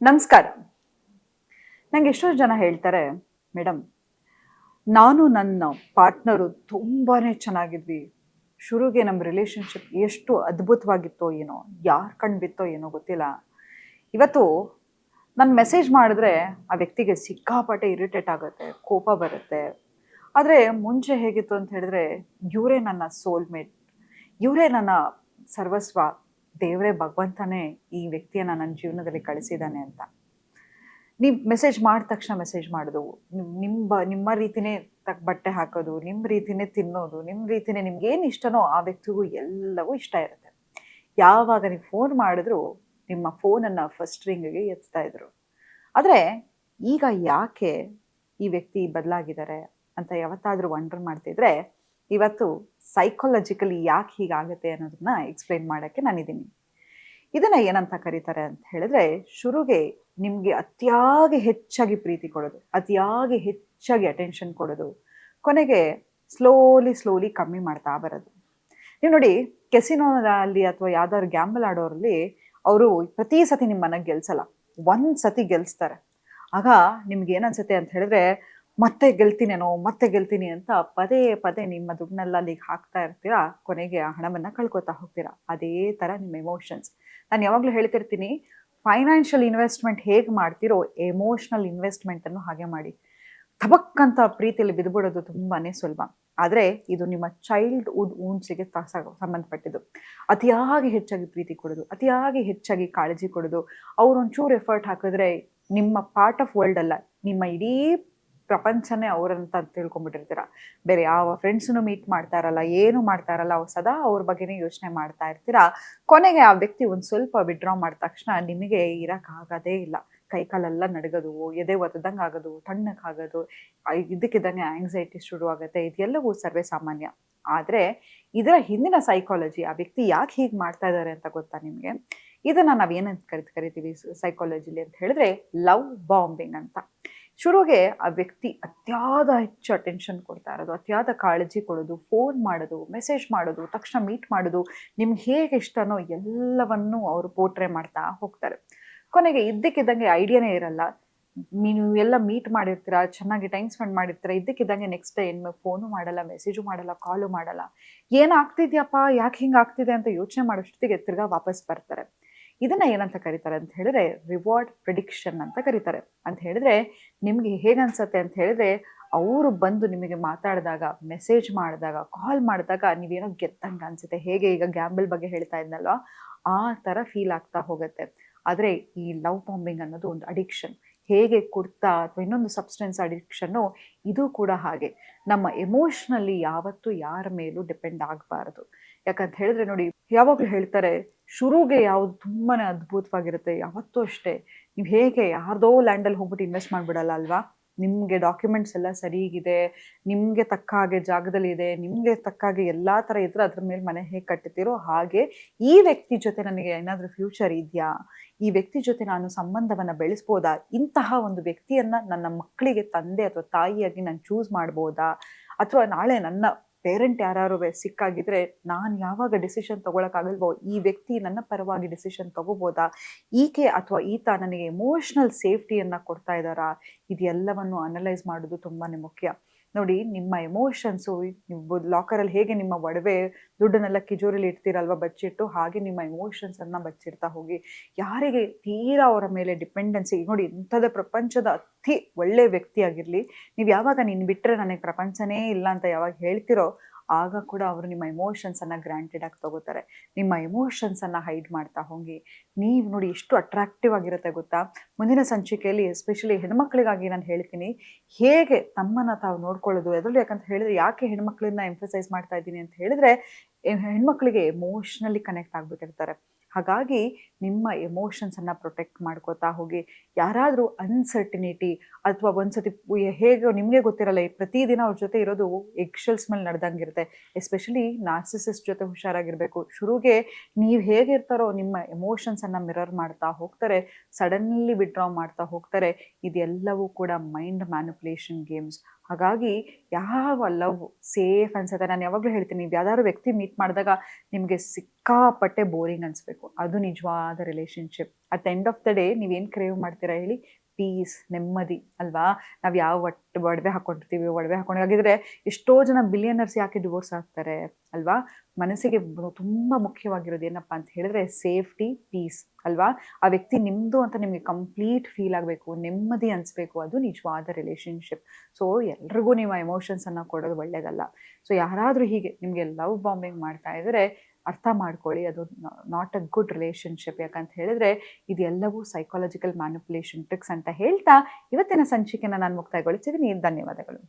ನಮಸ್ಕಾರ. ನಂಗೆ ಎಷ್ಟೋ ಜನ ಹೇಳ್ತಾರೆ, ಮೇಡಮ್ ನಾನು ನನ್ನ ಪಾರ್ಟ್ನರು ತುಂಬಾನೇ ಚೆನ್ನಾಗಿದ್ವಿ. ಶುರುಗೆ ನಮ್ಮ ರಿಲೇಶನ್‌ಶಿಪ್ ಎಷ್ಟು ಅದ್ಭುತವಾಗಿತ್ತೋ ಏನೋ, ಯಾರ್ ಕಣ್ ಬಿತ್ತೋ ಏನೋ ಗೊತ್ತಿಲ್ಲ. ಇವತ್ತು ನಾನು ಮೆಸೇಜ್ ಮಾಡಿದ್ರೆ ಆ ವ್ಯಕ್ತಿಗೆ ಸಿಕ್ಕಾಪಟ್ಟೆ ಇರಿಟೇಟ್ ಆಗುತ್ತೆ, ಕೋಪ ಬರುತ್ತೆ. ಆದ್ರೆ ಮುಂಚೆ ಹೇಗಿತ್ತು ಅಂತ ಹೇಳಿದ್ರೆ, ಇವರೇ ನನ್ನ ಸೋಲ್‌ಮೇಟ್, ಇವರೇ ನನ್ನ ಸರ್ವಸ್ವ, ದೇವರೇ ಭಗವಂತನೇ ಈ ವ್ಯಕ್ತಿಯನ್ನ ನನ್ನ ಜೀವನದಲ್ಲಿ ಕಳಿಸಿದ್ದಾನೆ ಅಂತ. ನೀವು ಮೆಸೇಜ್ ಮಾಡಿದ ತಕ್ಷಣ ಮೆಸೇಜ್ ಮಾಡೋದು, ನಿಮ್ಮ ರೀತಿನೇ ಬಟ್ಟೆ ಹಾಕೋದು, ನಿಮ್ಮ ರೀತಿನೇ ತಿನ್ನೋದು, ನಿಮ್ಮ ರೀತಿನೇ ನಿಮ್ಗೇನು ಇಷ್ಟನೋ ಆ ವ್ಯಕ್ತಿಗೂ ಎಲ್ಲವೂ ಇಷ್ಟ ಇರುತ್ತೆ. ಯಾವಾಗ ನೀವು ಫೋನ್ ಮಾಡಿದ್ರು ನಿಮ್ಮ ಫೋನನ್ನು ಫಸ್ಟ್ ರಿಂಗಿಗೆ ಎತ್ತಾ ಇದ್ರು. ಆದರೆ ಈಗ ಯಾಕೆ ಈ ವ್ಯಕ್ತಿ ಬದಲಾಗಿದ್ದಾರೆ ಅಂತ ಯಾವತ್ತಾದರೂ ವಂಡರ್ ಮಾಡ್ತಿದ್ರೆ, ಇವತ್ತು ಸೈಕಾಲಜಿಕಲಿ ಯಾಕೆ ಹೀಗಾಗುತ್ತೆ ಅನ್ನೋದನ್ನ ಎಕ್ಸ್ಪ್ಲೈನ್ ಮಾಡೋಕ್ಕೆ ನಾನಿದ್ದೀನಿ. ಇದನ್ನ ಏನಂತ ಕರೀತಾರೆ ಅಂತ ಹೇಳಿದ್ರೆ, ಶುರುಗೆ ನಿಮಗೆ ಅತಿಯಾಗಿ ಹೆಚ್ಚಾಗಿ ಪ್ರೀತಿ ಕೊಡೋದು, ಅತಿಯಾಗಿ ಹೆಚ್ಚಾಗಿ ಅಟೆನ್ಷನ್ ಕೊಡೋದು, ಕೊನೆಗೆ ಸ್ಲೋಲಿ ಕಮ್ಮಿ ಮಾಡ್ತಾ ಬರೋದು. ನೀವು ನೋಡಿ, ಕೆಸಿನೋದಲ್ಲಿ ಅಥವಾ ಯಾವ್ದಾದ್ರು ಗ್ಯಾಂಬಲ್ ಆಡೋರಲ್ಲಿ ಅವರು ಪ್ರತಿ ಸತಿ ನಿಮ್ಮನ್ನ ಗೆಲ್ಸಲ್ಲ, ಒಂದ್ ಸತಿ ಗೆಲ್ಸ್ತಾರೆ. ಆಗ ನಿಮ್ಗೆ ಏನನ್ಸುತ್ತೆ ಅಂತ ಹೇಳಿದ್ರೆ, ಮತ್ತೆ ಗೆಲ್ತೀನಿ ಅಂತ ಪದೇ ಪದೇ ನಿಮ್ಮ ದುಡ್ಡನ್ನೆಲ್ಲ ಅಲ್ಲಿಗೆ ಹಾಕ್ತಾ ಇರ್ತೀರಾ. ಕೊನೆಗೆ ಆ ಹಣವನ್ನ ಕಳ್ಕೊತಾ ಹೋಗ್ತೀರಾ. ಅದೇ ತರ ನಿಮ್ಮ ಎಮೋಷನ್ಸ್. ನಾನು ಯಾವಾಗಲೂ ಹೇಳ್ತಿರ್ತೀನಿ, ಫೈನಾನ್ಷಿಯಲ್ ಇನ್ವೆಸ್ಟ್ಮೆಂಟ್ ಹೇಗೆ ಮಾಡ್ತಿರೋ ಎಮೋಷನಲ್ ಇನ್ವೆಸ್ಟ್ಮೆಂಟನ್ನು ಹಾಗೆ ಮಾಡಿ. ಥಬಕ್ಕಂತ ಪ್ರೀತಿಯಲ್ಲಿ ಬಿದ್ದುಬಿಡೋದು ತುಂಬಾನೇ ಸುಲಭ. ಆದರೆ ಇದು ನಿಮ್ಮ ಚೈಲ್ಡ್ಹುಡ್ ವೂಂಡ್ಸಿಗೆ ಸಂಬಂಧಪಟ್ಟಿದ್ದು. ಅತಿಯಾಗಿ ಹೆಚ್ಚಾಗಿ ಪ್ರೀತಿ ಕೊಡೋದು, ಅತಿಯಾಗಿ ಹೆಚ್ಚಾಗಿ ಕಾಳಜಿ ಕೊಡೋದು, ಅವ್ರು ಒಂಚೂರು ಎಫರ್ಟ್ ಹಾಕಿದ್ರೆ ನಿಮ್ಮ ಪಾರ್ಟ್ ಆಫ್ ವರ್ಲ್ಡ್ ಅಲ್ಲ, ನಿಮ್ಮ ಇಡೀ ಪ್ರಪಂಚನೇ ಅವರಂತ ತಿಳ್ಕೊಂಡ್ಬಿಟ್ಟಿರ್ತೀರ. ಬೇರೆ ಯಾವ ಫ್ರೆಂಡ್ಸನ್ನು ಮೀಟ್ ಮಾಡ್ತಾ ಇರಲ್ಲ, ಏನು ಮಾಡ್ತಾ ಇರಲ್ಲ, ಅವ್ರು ಸದಾ ಅವ್ರ ಬಗ್ಗೆನೇ ಯೋಚನೆ ಮಾಡ್ತಾ ಇರ್ತೀರಾ. ಕೊನೆಗೆ ಆ ವ್ಯಕ್ತಿ ಒಂದು ಸ್ವಲ್ಪ ವಿಡ್ರಾ ಮಾಡಿದ ತಕ್ಷಣ ನಿಮಗೆ ಇರೋಕ್ಕಾಗೋದೇ ಇಲ್ಲ. ಕೈಕಾಲೆಲ್ಲ ನಡಗೋದು, ಎದೆ ಒತ್ತದಂಗೆ ಆಗೋದು, ತಣ್ಣಕ್ಕಾಗೋದು, ಇದಕ್ಕಿದ್ದಂಗೆ ಆಂಗ್ಸೈಟಿ ಶುರು ಆಗುತ್ತೆ. ಇದೆಲ್ಲವೂ ಸರ್ವೇ ಸಾಮಾನ್ಯ. ಆದರೆ ಇದರ ಹಿಂದಿನ ಸೈಕಾಲಜಿ, ಆ ವ್ಯಕ್ತಿ ಯಾಕೆ ಹೀಗೆ ಮಾಡ್ತಾ ಇದ್ದಾರೆ ಅಂತ ಗೊತ್ತಾ ನಿಮಗೆ? ಇದನ್ನ ನಾವೇನಂತ ಕರಿತೀವಿ ಸೈಕಾಲಜಿಲಿ ಅಂತ ಹೇಳಿದ್ರೆ, ಲವ್ ಬಾಂಬಿಂಗ್ ಅಂತ. ಶುರುಗೆ ಆ ವ್ಯಕ್ತಿ ಅತಿಯಾದ ಹೆಚ್ಚು ಅಟೆನ್ಷನ್ ಕೊಡ್ತಾ ಇರೋದು, ಅತಿಯಾದ ಕಾಳಜಿ ಕೊಡೋದು, ಫೋನ್ ಮಾಡೋದು, ಮೆಸೇಜ್ ಮಾಡೋದು, ತಕ್ಷಣ ಮೀಟ್ ಮಾಡೋದು, ನಿಮ್ಗೆ ಹೇಗೆ ಇಷ್ಟನೋ ಎಲ್ಲವನ್ನೂ ಅವರು ಪೋಟ್ರೆ ಮಾಡ್ತಾ ಹೋಗ್ತಾರೆ. ಕೊನೆಗೆ ಇದ್ದಕ್ಕಿದ್ದಂಗೆ ಐಡಿಯಾನೇ ಇರಲ್ಲ. ನೀವು ಎಲ್ಲ ಮೀಟ್ ಮಾಡಿರ್ತೀರಾ, ಚೆನ್ನಾಗಿ ಟೈಮ್ ಸ್ಪೆಂಡ್ ಮಾಡಿರ್ತೀರಾ, ಇದ್ದಕ್ಕಿದ್ದಂಗೆ ನೆಕ್ಸ್ಟ್ ಡೇ ಏನು ಫೋನು ಮಾಡಲ್ಲ, ಮೆಸೇಜು ಮಾಡಲ್ಲ, ಕಾಲು ಮಾಡಲ್ಲ. ಏನಾಗ್ತಿದ್ಯಪ್ಪ, ಯಾಕೆ ಹಿಂಗೆ ಆಗ್ತಿದೆ ಅಂತ ಯೋಚನೆ ಮಾಡೋಷ್ಟೊತ್ತಿಗೆ ತಿರ್ಗಾ ವಾಪಸ್ ಬರ್ತಾರೆ. ಇದನ್ನ ಏನಂತ ಕರೀತಾರೆ ಅಂತ ಹೇಳಿದ್ರೆ, ರಿವಾರ್ಡ್ ಪ್ರಿಡಿಕ್ಷನ್ ಅಂತ ಕರೀತಾರೆ. ಅಂತ ಹೇಳಿದ್ರೆ ನಿಮ್ಗೆ ಹೇಗನ್ಸತ್ತೆ ಅಂತ ಹೇಳಿದ್ರೆ, ಅವರು ಬಂದು ನಿಮಗೆ ಮಾತಾಡಿದಾಗ, ಮೆಸೇಜ್ ಮಾಡಿದಾಗ, ಕಾಲ್ ಮಾಡಿದಾಗ ನೀವೇನೋ ಗೆದ್ದಂಗೆ ಅನ್ಸುತ್ತೆ. ಹೇಗೆ ಈಗ ಗ್ಯಾಂಬಲ್ ಬಗ್ಗೆ ಹೇಳ್ತಾ ಇದ್ನಲ್ವಾ, ಆ ಥರ ಫೀಲ್ ಆಗ್ತಾ ಹೋಗುತ್ತೆ. ಆದರೆ ಈ ಲವ್ ಬಾಂಬಿಂಗ್ ಅನ್ನೋದು ಒಂದು ಅಡಿಕ್ಷನ್. ಹೇಗೆ ಕುಡ್ತಾ ಅಥವಾ ಇನ್ನೊಂದು ಸಬ್ಸ್ಟೆನ್ಸ್ ಅಡಿಕ್ಷನ್ನು, ಇದು ಕೂಡ ಹಾಗೆ. ನಮ್ಮ ಎಮೋಷ್ನಲ್ಲಿ ಯಾವತ್ತೂ ಯಾರ ಮೇಲೂ ಡಿಪೆಂಡ್ ಆಗಬಾರ್ದು. ಯಾಕಂತ ಹೇಳಿದ್ರೆ ನೋಡಿ, ಯಾವಾಗಲೂ ಹೇಳ್ತಾರೆ, ಶುರುಗೆ ಯಾವುದು ತುಂಬಾನೇ ಅದ್ಭುತವಾಗಿರುತ್ತೆ. ಯಾವತ್ತೂ ಅಷ್ಟೇ, ನೀವು ಹೇಗೆ ಯಾರ್ದೋ ಲ್ಯಾಂಡಲ್ಲಿ ಹೋಗ್ಬಿಟ್ಟು ಇನ್ವೆಸ್ಟ್ ಮಾಡಿಬಿಡಲ್ಲ ಅಲ್ವಾ. ನಿಮಗೆ ಡಾಕ್ಯುಮೆಂಟ್ಸ್ ಎಲ್ಲ ಸರಿಗಿದೆ, ನಿಮಗೆ ತಕ್ಕ ಹಾಗೆ ಜಾಗದಲ್ಲಿ ಇದೆ, ನಿಮಗೆ ತಕ್ಕ ಹಾಗೆ ಎಲ್ಲ ಥರ ಇದ್ರೆ ಅದ್ರ ಮೇಲೆ ಮನೆ ಹೇಗೆ ಕಟ್ಟುತ್ತೀರೋ ಹಾಗೆ ಈ ವ್ಯಕ್ತಿ ಜೊತೆ ನನಗೆ ಏನಾದರೂ ಫ್ಯೂಚರ್ ಇದೆಯಾ, ಈ ವ್ಯಕ್ತಿ ಜೊತೆ ನಾನು ಸಂಬಂಧವನ್ನು ಬೆಳೆಸ್ಬೋದಾ, ಇಂತಹ ಒಂದು ವ್ಯಕ್ತಿಯನ್ನು ನನ್ನ ಮಕ್ಕಳಿಗೆ ತಂದೆ ಅಥವಾ ತಾಯಿಯಾಗಿ ನಾನು ಚೂಸ್ ಮಾಡ್ಬೋದಾ, ಅಥವಾ ನಾಳೆ ನನ್ನ ಪೇರೆಂಟ್ ಯಾರು ಸಿಕ್ಕಾಗಿದ್ರೆ ನಾನು ಯಾವಾಗ ಡಿಸಿಷನ್ ತಗೊಳಕ್ಕಾಗಲ್ವೋ ಈ ವ್ಯಕ್ತಿ ನನ್ನ ಪರವಾಗಿ ಡಿಸಿಷನ್ ತಗೋಬೋದಾ, ಈಕೆ ಅಥವಾ ಈತ ನನಗೆ ಎಮೋಷ್ನಲ್ ಸೇಫ್ಟಿಯನ್ನು ಕೊಡ್ತಾ ಇದ್ದಾರಾ, ಇದೆಲ್ಲವನ್ನು ಅನಲೈಸ್ ಮಾಡೋದು ತುಂಬಾ ಮುಖ್ಯ. ನೋಡಿ, ನಿಮ್ಮ ಎಮೋಷನ್ಸು, ನೀವು ಲಾಕರಲ್ಲಿ ಹೇಗೆ ನಿಮ್ಮ ಒಡವೆ ದುಡ್ಡನ್ನೆಲ್ಲ ಕಿಜೋರಿಲಿ ಇಡ್ತೀರಲ್ವ ಬಚ್ಚಿಟ್ಟು, ಹಾಗೆ ನಿಮ್ಮ ಎಮೋಷನ್ಸನ್ನು ಬಚ್ಚಿಡ್ತಾ ಹೋಗಿ. ಯಾರಿಗೆ ತೀರಾ ಅವರ ಮೇಲೆ ಡಿಪೆಂಡೆನ್ಸಿ, ನೋಡಿ ಇಂಥದ್ದೇ ಪ್ರಪಂಚದ ಅತಿ ಒಳ್ಳೆ ವ್ಯಕ್ತಿ ಆಗಿರಲಿ, ನೀವು ಯಾವಾಗ ನೀನು ಬಿಟ್ಟರೆ ನನಗೆ ಪ್ರಪಂಚನೇ ಇಲ್ಲ ಅಂತ ಯಾವಾಗ ಹೇಳ್ತಿರೋ, ಆಗ ಕೂಡ ಅವರು ನಿಮ್ಮ ಎಮೋಷನ್ಸನ್ನು ಗ್ರಾಂಟೆಡ್ ಆಗಿ ತಗೋತಾರೆ. ನಿಮ್ಮ ಎಮೋಷನ್ಸನ್ನು ಹೈಡ್ ಮಾಡ್ತಾ ಹೋಗಿ. ನೀವು ನೋಡಿ ಎಷ್ಟು ಅಟ್ರಾಕ್ಟಿವ್ ಆಗಿರುತ್ತೆ ಗೊತ್ತಾ. ಮುಂದಿನ ಸಂಚಿಕೆಯಲ್ಲಿ ಎಸ್ಪೆಷಲಿ ಹೆಣ್ಮಕ್ಳಿಗಾಗಿ ನಾನು ಹೇಳ್ತೀನಿ, ಹೇಗೆ ತಮ್ಮನ್ನು ತಾವು ನೋಡ್ಕೊಳ್ಳೋದು. ಅದರಲ್ಲೂ ಯಾಕಂತ ಹೇಳಿದ್ರೆ, ಯಾಕೆ ಹೆಣ್ಮಕ್ಳನ್ನ ಎಂಫಸೈಸ್ ಮಾಡ್ತಾ ಇದ್ದೀನಿ ಅಂತ ಹೇಳಿದ್ರೆ, ಹೆಣ್ಮಕ್ಳಿಗೆ ಎಮೋಷ್ನಲಿ ಕನೆಕ್ಟ್ ಆಗಿಬಿಟ್ಟಿರ್ತಾರೆ. ಹಾಗಾಗಿ ನಿಮ್ಮ ಎಮೋಷನ್ಸನ್ನು ಪ್ರೊಟೆಕ್ಟ್ ಮಾಡ್ಕೋತಾ ಹೋಗಿ. ಯಾರಾದರೂ ಅನ್ಸರ್ಟಿನಿಟಿ ಅಥವಾ ಒಂದ್ಸತಿ ಹೇಗೆ ನಿಮಗೆ ಗೊತ್ತಿರಲ್ಲ, ಪ್ರತಿದಿನ ಅವ್ರ ಜೊತೆ ಇರೋದು ಎಗ್ಶೆಲ್ಸ್ ಮೇಲೆ ನಡೆದಂಗಿರುತ್ತೆ. ಎಸ್ಪೆಷಲಿ ನಾರ್ಸಿಸಿಸ್ಟ್ ಜೊತೆ ಹುಷಾರಾಗಿರಬೇಕು. ಶುರುಗೆ ನೀವು ಹೇಗಿರ್ತಾರೋ ನಿಮ್ಮ ಎಮೋಷನ್ಸನ್ನು ಮಿರರ್ ಮಾಡ್ತಾ ಹೋಗ್ತಾರೆ, ಸಡನ್ಲಿ ವಿಡ್ರಾ ಮಾಡ್ತಾ ಹೋಗ್ತಾರೆ. ಇದೆಲ್ಲವೂ ಕೂಡ ಮೈಂಡ್ ಮ್ಯಾನಿಪುಲೇಷನ್ ಗೇಮ್ಸ್. ಹಾಗಾಗಿ ಯಾವ ಲವ್ ಸೇಫ್ ಅನ್ಸುತ್ತೆ, ನಾನು ಯಾವಾಗಲೂ ಹೇಳ್ತೀನಿ, ನೀವು ಯಾವ್ದಾದ್ರು ವ್ಯಕ್ತಿ ಮೀಟ್ ಮಾಡಿದಾಗ ನಿಮಗೆ ಸಿಕ್ಕಾಪಟ್ಟೆ ಬೋರಿಂಗ್ ಅನಿಸ್ಬೇಕು, ಅದು ನಿಜವಾದ ನಿಜವಾದ relationship. At the end of the day ನೀವೇನು ಕ್ರೇವ್ ಮಾಡ್ತೀರಾ ಹೇಳಿ? ಪೀಸ್, ನೆಮ್ಮದಿ ಅಲ್ವಾ? ನಾವು ಯಾವ ಒಡವೆ ಹಾಕೊಂಡಿರ್ತೀವಿ, ಒಡವೆ ಹಾಕೊಂಡಿದ್ರೆ ಎಷ್ಟೋ ಜನ ಬಿಲಿಯನರ್ಸ್ ಯಾಕೆ ಡಿವೋರ್ಸ್ ಆಗ್ತಾರೆ ಅಲ್ವಾ? ಮನಸ್ಸಿಗೆ ತುಂಬ ಮುಖ್ಯವಾಗಿರೋದು ಏನಪ್ಪ ಅಂತ ಹೇಳಿದ್ರೆ ಸೇಫ್ಟಿ, ಪೀಸ್ ಅಲ್ವಾ? ಆ ವ್ಯಕ್ತಿ ನಿಮ್ಮದು ಅಂತ ನಿಮಗೆ ಕಂಪ್ಲೀಟ್ ಫೀಲ್ ಆಗಬೇಕು, ನೆಮ್ಮದಿ ಅನಿಸ್ಬೇಕು, ಅದು ನಿಜವಾದ ರಿಲೇಶನ್ಶಿಪ್. ಸೊ ಎಲ್ರಿಗೂ ನೀವು ಆ ಎಮೋಷನ್ಸನ್ನು ಕೊಡೋದು ಒಳ್ಳೆಯದಲ್ಲ. ಸೊ ಯಾರಾದರೂ ಹೀಗೆ ನಿಮಗೆ ಲವ್ ಬಾಂಬಿಂಗ್ ಮಾಡ್ತಾ ಇದ್ದರೆ ಅರ್ಥ ಮಾಡ್ಕೊಳ್ಳಿ, ಅದು ನಾಟ್ ಅ ಗುಡ್ ರಿಲೇಶನ್ಶಿಪ್. ಯಾಕಂತ ಹೇಳಿದ್ರೆ ಇದೆಲ್ಲವೂ ಸೈಕಾಲಜಿಕಲ್ ಮ್ಯಾನಿಪುಲೇಷನ್ ಟ್ರಿಕ್ಸ್ ಅಂತ ಹೇಳ್ತಾ ಇವತ್ತಿನ ಸಂಚಿಕೆನ ನಾನು ಮುಕ್ತಾಯಗೊಳಿಸಿದ್ದೀನಿ. ಧನ್ಯವಾದಗಳು.